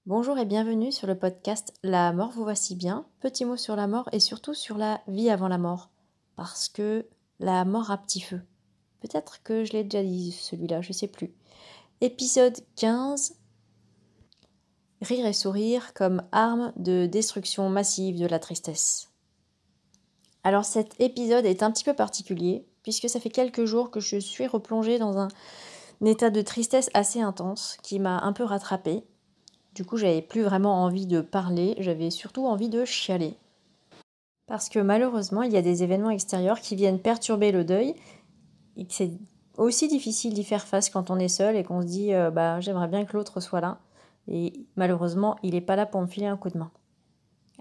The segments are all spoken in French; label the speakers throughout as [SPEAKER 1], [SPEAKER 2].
[SPEAKER 1] Bonjour et bienvenue sur le podcast La mort vous voici bien. Petit mot sur la mort et surtout sur la vie avant la mort. Parce que la mort a petit feu. Peut-être que je l'ai déjà dit celui-là, je sais plus. Épisode 15. Rire et sourire comme arme de destruction massive de la tristesse. Alors cet épisode est un petit peu particulier puisque ça fait quelques jours que je suis replongée dans un état de tristesse assez intense qui m'a un peu rattrapée. Du coup, j'avais plus vraiment envie de parler, j'avais surtout envie de chialer. Parce que malheureusement, il y a des événements extérieurs qui viennent perturber le deuil et que c'est aussi difficile d'y faire face quand on est seul et qu'on se dit j'aimerais bien que l'autre soit là. Et malheureusement, il n'est pas là pour me filer un coup de main.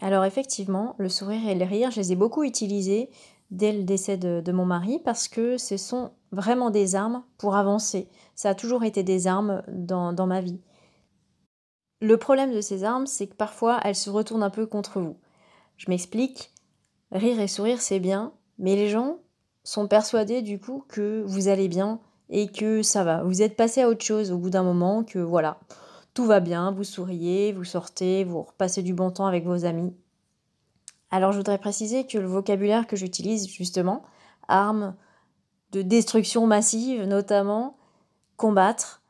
[SPEAKER 1] Alors effectivement, le sourire et le rire, je les ai beaucoup utilisés dès le décès de mon mari parce que ce sont vraiment des armes pour avancer. Ça a toujours été des armes dans ma vie. Le problème de ces armes, c'est que parfois, elles se retournent un peu contre vous. Je m'explique, rire et sourire, c'est bien, mais les gens sont persuadés du coup que vous allez bien et que ça va. Vous êtes passé à autre chose au bout d'un moment, que voilà, tout va bien, vous souriez, vous sortez, vous repassez du bon temps avec vos amis. Alors je voudrais préciser que le vocabulaire que j'utilise justement, armes de destruction massive notamment, combattre,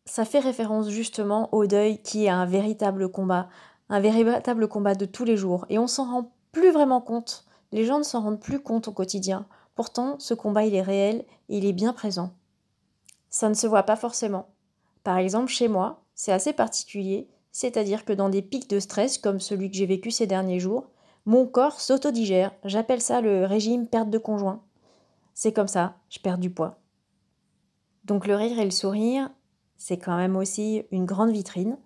[SPEAKER 1] ça fait référence justement au deuil qui est un véritable combat de tous les jours. Et on s'en rend plus vraiment compte. Les gens ne s'en rendent plus compte au quotidien. Pourtant, ce combat, il est réel et il est bien présent. Ça ne se voit pas forcément. Par exemple, chez moi, c'est assez particulier, c'est-à-dire que dans des pics de stress comme celui que j'ai vécu ces derniers jours, mon corps s'autodigère. J'appelle ça le régime perte de conjoint. C'est comme ça, je perds du poids. Donc le rire et le sourire, c'est quand même aussi une grande vitrine.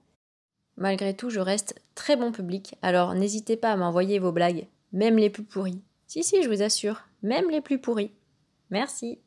[SPEAKER 1] Malgré tout, je reste très bon public, alors n'hésitez pas à m'envoyer vos blagues, même les plus pourries. Si, je vous assure, même les plus pourries. Merci.